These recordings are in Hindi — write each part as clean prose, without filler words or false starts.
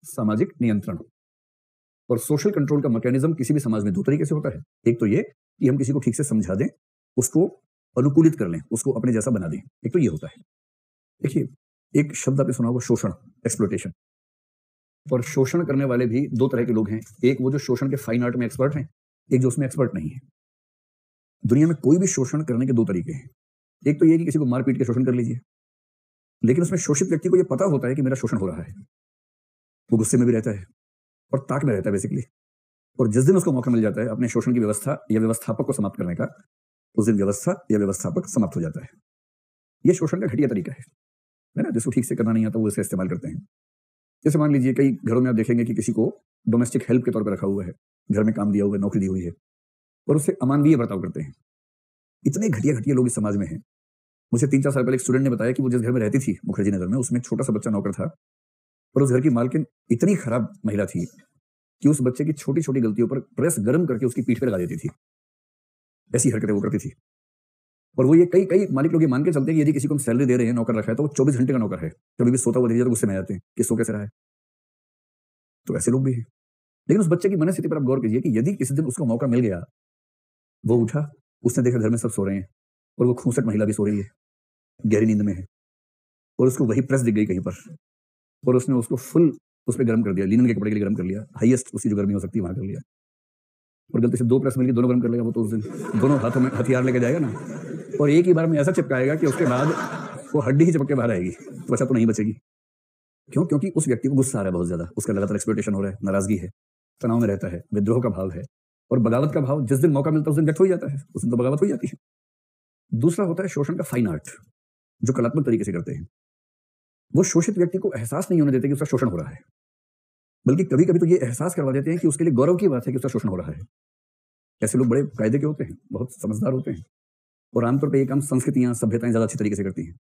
सामाजिक नियंत्रण। और सोशल कंट्रोल का मैकेनिज्म किसी भी समाज में दो तरीके से होता है। एक तो ये कि हम किसी को ठीक से समझा दें, उसको अनुकूलित कर लें, उसको अपने जैसा बना दें। एक तो ये होता है। देखिए, एक शब्द आपने सुना होगा, शोषण, एक्सप्लॉइटेशन। और शोषण करने वाले भी दो तरह के लोग हैं। एक वो जो शोषण के फाइन आर्ट में एक्सपर्ट हैं, एक जो उसमें एक्सपर्ट नहीं है। दुनिया में कोई भी शोषण करने के दो तरीके हैं। एक तो ये कि किसी को मार पीट के शोषण कर लीजिए, लेकिन उसमें शोषित व्यक्ति को ये पता होता है कि मेरा शोषण हो रहा है। वो गुस्से में भी रहता है और ताक में रहता है बेसिकली। और जिस दिन उसको मौका मिल जाता है अपने शोषण की व्यवस्था या व्यवस्थापक को समाप्त करने का, उस दिन व्यवस्था या व्यवस्थापक समाप्त हो जाता है। ये शोषण का घटिया तरीका है ना, जिसको ठीक से करना नहीं आता वो इसे इस्तेमाल करते हैं। जैसे मान लीजिए कई घरों में आप देखेंगे कि किसी को डोमेस्टिक हेल्प के तौर पर रखा हुआ है, घर में काम दिया हुआ है, नौकरी दी हुई है, और उससे अमानवीय बर्ताव करते हैं। इतने घटिया घटिया लोग इस समाज में हैं। मुझे 3-4 साल पहले एक स्टूडेंट ने बताया कि वो जिस घर में रहती थी मुखर्जी नगर में, उसमें एक छोटा सा बच्चा नौकर था, और उस घर की मालकिन इतनी खराब महिला थी कि उस बच्चे की छोटी छोटी गलतियों पर प्रेस गर्म करके उसकी पीठ पे लगा देती थी। ऐसी हरकतें वो करती थी। और वो ये कई कई मालिक लोग ये मान के चलते हैं कि यदि किसी को हम सैलरी दे रहे हैं, नौकर रखा है, तो वो 24 घंटे का नौकर है। कभी भी सोता हुआ देखिए तो गुस्से में आ जाते हैं कि सो कैसे रहा है। तो ऐसे लोग भी हैं। लेकिन उस बच्चे की मनस्थिति पर आप गौर कीजिए कि यदि किसी दिन उसको मौका मिल गया, वो उठा, उसने देखा घर में सब सो रहे हैं और वो खूंसट महिला भी सो रही है, गहरी नींद में है, और उसको वही प्रेस दिख गई कहीं पर, और उसने उसको फुल उस पर गर्म कर दिया, लिनन के कपड़े के लिए गर्म कर लिया, हाईएस्ट उसकी जो गर्मी हो सकती है वहां कर लिया। और गलती से 2 प्रेस मिल गई, दोनों गर्म कर लेगा वो, तो उस दिन दोनों हाथों में हथियार लेके जाएगा ना, और एक ही बार में ऐसा चिपकाएगा कि उसके बाद वो हड्डी ही चिपक के बाहर आएगी, त्वचा तो नहीं बचेगी। क्यों? क्योंकि उस व्यक्ति को गुस्सा आ रहा है बहुत ज्यादा, उसका लगातार एक्सप्लॉइटेशन हो रहा है, नाराजगी है, तनाव में रहता है, विद्रोह का भाव है, और बगावत का भाव जिस दिन मौका मिलता है उस दिन व्यक्त हो जाता है, उस दिन तो बगावत हो जाती है। दूसरा होता है शोषण का फाइन आर्ट, जो कलात्मक तरीके से करते हैं। वो शोषित व्यक्ति को एहसास नहीं होने देते कि उसका शोषण हो रहा है, बल्कि कभी कभी तो ये एहसास करवा देते हैं कि उसके लिए गौरव की बात है कि उसका शोषण हो रहा है। ऐसे लोग बड़े कायदे के होते हैं, बहुत समझदार होते हैं, और आमतौर पर ये काम संस्कृतियां, सभ्यताएं ज्यादा अच्छी तरीके से करती हैं।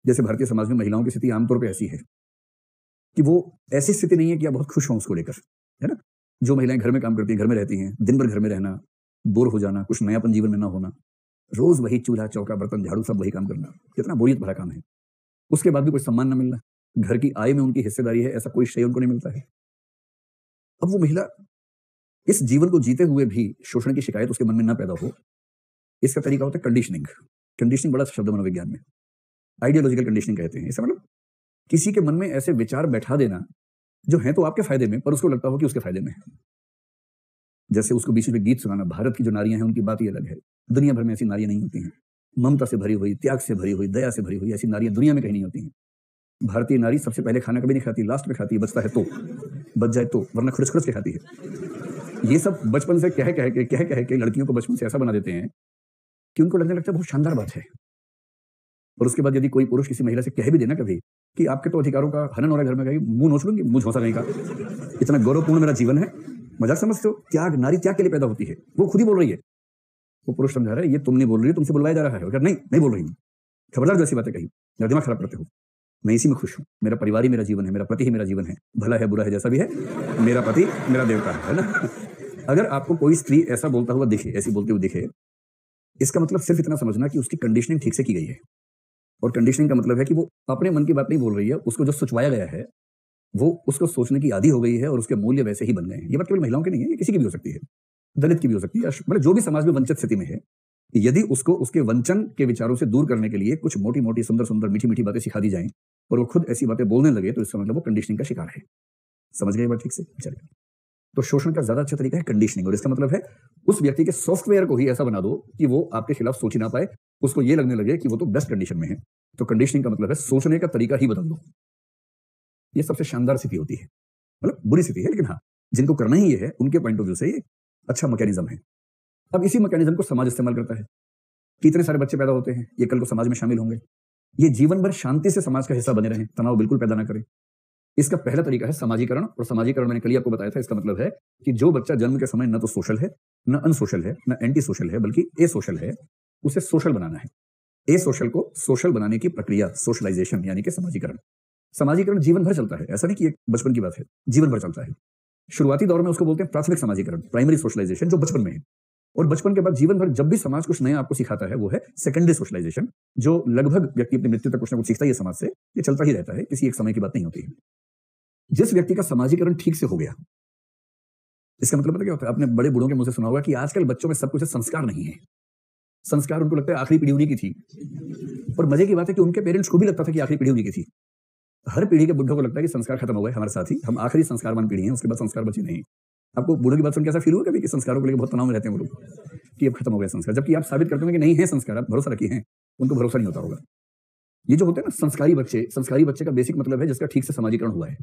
जैसे भारतीय समाज में महिलाओं की स्थिति आमतौर पर ऐसी है कि वो ऐसी स्थिति नहीं है कि आप बहुत खुश हों उसको लेकर, है ना। जो महिलाएं घर में काम करती हैं, घर में रहती हैं, दिन भर घर में रहना, बोर हो जाना, कुछ नयापन जीवन में ना होना, रोज वही चूल्हा चौका बर्तन झाड़ू सब वही काम करना, कितना बोरियत भरा काम है। उसके बाद भी कोई सम्मान ना मिलना, घर की आय में उनकी हिस्सेदारी है ऐसा कोई श्रेय उनको नहीं मिलता है। अब वो महिला इस जीवन को जीते हुए भी शोषण की शिकायत उसके मन में ना पैदा हो, इसका तरीका होता है कंडीशनिंग। कंडीशनिंग बड़ा शब्द मनोविज्ञान में आइडियोलॉजिकल कंडीशनिंग कहते हैं। इसका मतलब किसी के मन में ऐसे विचार बैठा देना जो है तो आपके फायदे में, पर उसको लगता हो कि उसके फायदे में है। जैसे उसको बीच में गीत सुनाना, भारत की जो नारियां हैं उनकी बात ही अलग है, दुनिया भर में ऐसी नारियां नहीं होती हैं। ममता से भरी हुई, त्याग से भरी हुई, दया से भरी हुई ऐसी नारियां दुनिया में कहीं नहीं होती हैं। भारतीय नारी सबसे पहले खाना कभी नहीं खाती, लास्ट में खाती है, बचता है तो, बच जाए तो, वरना खुरच खुरच के खाती है। ये सब बचपन से कह कह के लड़कियों को बचपन से ऐसा बना देते हैं कि उनको लगने लगता है बहुत शानदार बात है। और उसके बाद यदि कोई पुरुष किसी महिला से कह भी देना कभी कि आपके तो अधिकारों का हनन हो रहा है घर में, कहीं मुंह नोच लूंगी, मुंह झोंसा नहीं का, इतना गौरवपूर्ण मेरा जीवन है, मजाक समझते हो? त्याग, नारी त्याग के लिए पैदा होती है, वो खुद ही बोल रही है। वो पुरुष समझा रहा है ये तुम नहीं बोल रही हो, तुमसे बुलवाया जा रहा है। अगर नहीं बोल रही हूँ, खबरदार जैसी बातें कही, मेरा दिमाग खराब करते हो। मैं इसी में खुश हूँ, मेरा परिवार ही मेरा जीवन है, मेरा पति ही मेरा जीवन है, भला है बुरा है जैसा भी है, मेरा पति मेरा देवता है ना। अगर आपको कोई स्त्री ऐसा बोलता हुआ दिखे, ऐसी बोलते हुए दिखे, इसका मतलब सिर्फ इतना समझना कि उसकी कंडीशनिंग ठीक से की गई है। और कंडीशनिंग का मतलब है कि वो अपने मन की बात नहीं बोल रही है, उसको जो सोचवाया गया है वो उसको सोचने की आदी हो गई है और उसके मूल्य वैसे ही बन गए हैं। ये बात केवल महिलाओं की नहीं है, ये किसी की भी हो सकती है, दलित की भी हो सकती है, मतलब जो भी समाज में वंचित स्थिति में है, यदि उसको उसके वंचन के विचारों से दूर करने के लिए कुछ मोटी मोटी सुंदर सुंदर मीठी मीठी बातें सिखा दी जाएं और वो खुद ऐसी बातें बोलने लगे, तो इसका मतलब वो कंडीशनिंग का शिकार है। समझ गए बात ठीक से? चलिए, तो शोषण का ज्यादा अच्छा तरीका है कंडीशनिंग, और इसका मतलब है उस व्यक्ति के सॉफ्टवेयर को ही ऐसा बना दो कि वो आपके खिलाफ सोच ही ना पाए, उसको ये लगने लगे कि वो तो बेस्ट कंडीशन में है। तो कंडीशनिंग का मतलब है सोचने का तरीका ही बदल दो। ये सबसे शानदार स्थिति होती है, मतलब बुरी स्थिति है, लेकिन हाँ, जिनको करना ही ये है उनके पॉइंट ऑफ व्यू से ये अच्छा मैकेनिज्म है। अब इसी मैकेनिज्म को समाज इस्तेमाल करता है। कितने सारे बच्चे पैदा होते हैं, ये कल को समाज में शामिल होंगे, ये जीवन भर शांति से समाज का हिस्सा बने रहें, तनाव बिल्कुल पैदा ना करें। इसका पहला तरीका है समाजीकरण, और समाजीकरण मैंने कल ही आपको बताया था, इसका मतलब है कि जो बच्चा जन्म के समय न तो सोशल है, न अनसोशल है, न एंटी सोशल है, बल्कि ए सोशल है, उसे सोशल बनाना है। ए सोशल को सोशल बनाने की प्रक्रिया सोशलाइजेशन यानी कि समाजीकरण। समाजीकरण जीवन भर चलता है, ऐसा नहीं कि एक बचपन की बात है, जीवन भर चलता है। शुरुआती दौर में उसको बोलते हैं प्राथमिक समाजीकरण, प्राइमरी सोशलाइजेशन, जो बचपन में है, और बचपन के बाद जीवन भर जब भी समाज कुछ नया आपको सिखाता है वो है सेकेंडरी सोशलाइजेशन, जो लगभग व्यक्ति अपनी मृत्यु तक कुछ ना कुछ सीखता है समाज से। ये चलता ही रहता है, किसी एक समय की बात नहीं होती है। जिस व्यक्ति का समाजीकरण ठीक से हो गया, इसका मतलब पता क्या होता है? आपने बड़े बूढ़ों के मुंह से सुना होगा कि आजकल बच्चों में सब कुछ संस्कार नहीं है। संस्कार उनको लगता है आखिरी पीढ़ी उन्हीं की थी। और मजे की बात है कि उनके पेरेंट्स को भी लगता था कि आखिरी पीढ़ी उन्हीं की थी। हर पीढ़ी के बुड्ढों को लगता है कि संस्कार खत्म हो गए हमारे साथ ही, हम आखिरी संस्कारवान पीढ़ी हैं, उसके बाद संस्कार बची नहीं। आपको बूढ़ों की बात सुन के ऐसा फील हुआ कभी कि संस्कारों को लेकर बहुत तनाव में रहते हैं वो लोग कि अब खत्म हो गए संस्कार, जबकि आप साबित करते हो कि नहीं है संस्कार, आप भरोसा रखिए हैं, उनको भरोसा नहीं होता होगा। ये जो होते हैं ना संस्कारी बच्चे का बेसिक मतलब है जिसका ठीक से समाजीकरण हुआ है।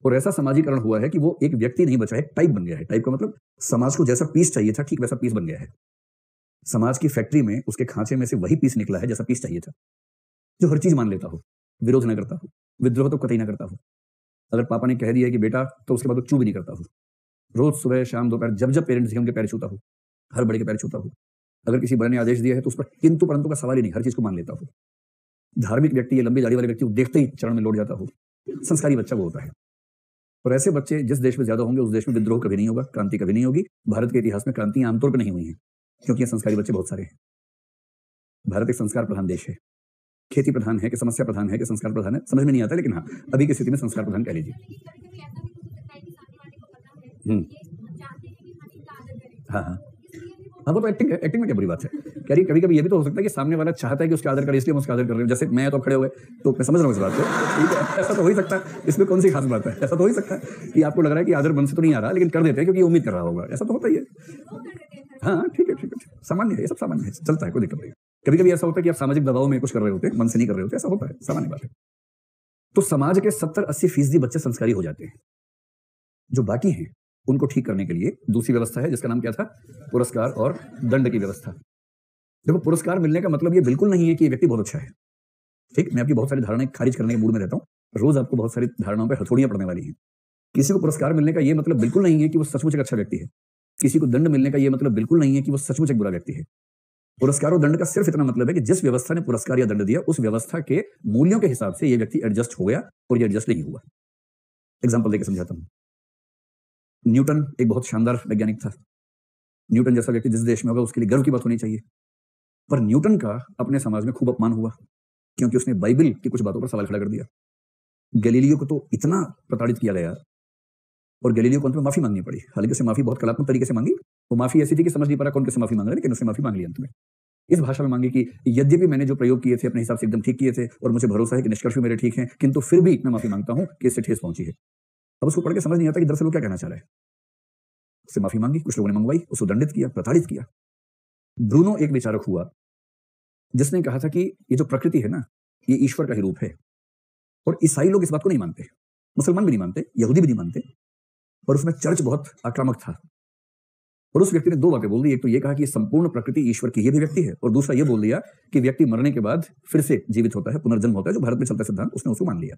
और ऐसा समाजीकरण हुआ है कि वो एक व्यक्ति नहीं बचा है, टाइप बन गया है। टाइप का मतलब समाज को जैसा पीस चाहिए था ठीक वैसा पीस बन गया है। समाज की फैक्ट्री में उसके खांचे में से वही पीस निकला है जैसा पीस चाहिए था, जो हर चीज मान लेता हो, विरोध ना करता हो, विद्रोह तो कतई ना करता हो। अगर पापा ने कह दिया है कि बेटा, तो उसके बाद वो चू भी नहीं करता हो। रोज सुबह शाम दोपहर जब जब पेरेंट्स उनके पैर छूता हो, हर बड़े के पैर छूता हो। अगर किसी बड़े ने आदेश दिया है तो उस पर किंतु परंतु का सवाल ही नहीं, हर चीज को मान लेता हो। धार्मिक व्यक्ति या लंबी दाढ़ी वाले व्यक्ति को देखते ही चरण में लौट जाता हो। संस्कारी बच्चा वो होता है। और ऐसे बच्चे जिस देश में ज्यादा होंगे उस देश में विद्रोह कभी नहीं होगा, क्रांति कभी नहीं होगी। भारत के इतिहास में क्रांति आमतौर पर नहीं हुई है क्योंकि ये संस्कारी बच्चे बहुत सारे हैं। भारत एक संस्कार प्रधान देश है। खेती प्रधान है कि समस्या प्रधान है कि संस्कार प्रधान है, समझ में नहीं आता, लेकिन हाँ, अभी की स्थिति में संस्कार प्रधान कह लीजिए। हाँ हाँ हाँ, वो तो एक्टिंग है। एक्टिंग में क्या बुरी बात है? कह रही कभी कभी ये भी तो हो सकता है कि सामने वाला चाहता है कि उसका आदर करे, इसलिए हम उसका आदर कर रहे हैं। जैसे मैं तो खड़े हुए तो मैं समझ रहा हूँ इस बात को, ठीक है, ऐसा तो हो ही सकता है। इसमें कौन सी खास बात है? ऐसा तो हो ही सकता है कि आपको लग रहा है कि आदर मन से तो नहीं आ रहा, लेकिन कर देते हैं क्योंकि उम्मीद कर रहा होगा। ऐसा तो होता ही है। हाँ ठीक है, सामान्य है, ये सब सामान्य है, चलता है, कोई दिक्कत नहीं। कभी कभी ऐसा होता है कि आप सामाजिक दबाव में कुछ कर रहे होते हैं, मन से नहीं कर रहे होते, ऐसा होता है, सामान्य बात है। तो समाज के 70-80% बच्चे संस्कारी हो जाते हैं। जो बाकी हैं उनको ठीक करने के लिए दूसरी व्यवस्था है जिसका नाम क्या था? पुरस्कार और दंड की व्यवस्था। देखो, पुरस्कार मिलने का मतलब ये बिल्कुल नहीं है कि ये व्यक्ति बहुत अच्छा है। ठीक, मैं आपकी बहुत सारी धारणाएं खारिज करने के मूड में रहता हूं। रोज आपको बहुत सारी धारणाओं पर हथौड़ियां पड़ने वाली हैं। किसी को पुरस्कार मिलने का ये मतलब बिल्कुल नहीं है कि वो सचमुच एक अच्छा व्यक्ति है। किसी को दंड मिलने का ये मतलब बिल्कुल नहीं है कि वो सचमुच एक बुरा व्यक्ति है। पुरस्कार और दंड का सिर्फ इतना मतलब है कि जिस व्यवस्था ने पुरस्कार या दंड दिया उस व्यवस्था के मूल्यों के हिसाब से ये व्यक्ति एडजस्ट हो गया और ये एडजस्ट नहीं हुआ। एग्जाम्पल देकर समझाता हूं। न्यूटन एक बहुत शानदार वैज्ञानिक था। न्यूटन जैसा व्यक्ति जिस देश में होगा उसके लिए गर्व की बात होनी चाहिए। पर न्यूटन का अपने समाज में खूब अपमान हुआ क्योंकि उसने बाइबल की कुछ बातों पर सवाल खड़ा कर दिया। गैलीलियो को तो इतना प्रताड़ित किया गया और गैलीलियो को अंत में माफी मांगनी पड़ी। हालांकि उसने माफी बहुत कलात्मक तरीके से मांगी। वो माफी ऐसी थी कि समझ नहीं पा रहा कौन कैसे माफी मांग रहा है, लेकिन उसने माफी मांग ली अंत में। इस भाषा में मांगी कि यद्यपि मैंने जो प्रयोग किए थे अपने हिसाब से एकदम ठीक किए थे और मुझे भरोसा है कि निष्कर्ष भी मेरे ठीक हैं, किंतु फिर भी मैं माफी मांगता हूं कि इससे ठेस पहुंची है। अब उसको पढ़ के समझ नहीं आता कि दरअसल वो क्या कहना चाह रहा है। उससे माफी मांगी, कुछ लोगों ने मंगवाई, उसको दंडित किया, प्रताड़ित किया। ब्रूनो एक विचारक हुआ जिसने कहा था कि ये जो प्रकृति है ना, ये ईश्वर का ही रूप है। और ईसाई लोग इस बात को नहीं मानते, मुसलमान भी नहीं मानते, यहूदी भी नहीं मानते। और उसमें चर्च बहुत आक्रामक था। और उस व्यक्ति ने दो बातें बोल दी। एक तो ये कहा कि संपूर्ण प्रकृति ईश्वर की ही अभिव्यक्ति है, और दूसरा ये बोल दिया कि व्यक्ति मरने के बाद फिर से जीवित होता है, पुनर्जन्म होता है, जो भारत में चलता है सिद्धांत, उसने उसको मान लिया।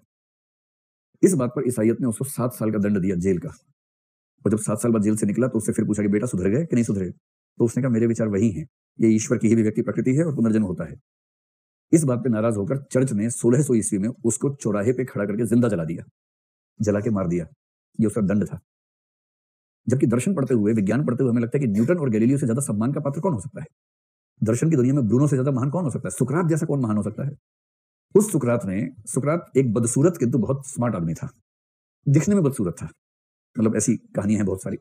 इस बात पर ईसाइयत ने उसको 7 साल का दंड दिया, जेल का। और जब 7 साल बाद जेल से निकला तो उससे फिर पूछा कि बेटा सुधर गए कि नहीं सुधरे? तो उसने कहा मेरे विचार वही हैं, ये ईश्वर की ही अभिव्यक्ति प्रकृति है और पुनर्जन्म होता है। इस बात पे नाराज होकर चर्च ने 1600 ईस्वी में उसको चौराहे पे खड़ा करके जिंदा जला दिया, जला के मार दिया। ये उसका दंड था। जबकि दर्शन पढ़ते हुए, विज्ञान पढ़ते हुए हमें लगता है कि न्यूटन और गैलीलियो से ज्यादा सम्मान का पात्र कौन हो सकता है? दर्शन की दुनिया में ब्रूनो से ज्यादा महान कौन हो सकता है? सुकरात जैसा कौन महान हो सकता है? उस सुकरात एक बदसूरत किंतु बहुत स्मार्ट आदमी था। दिखने में बदसूरत था, मतलब ऐसी कहानियां हैं बहुत सारी।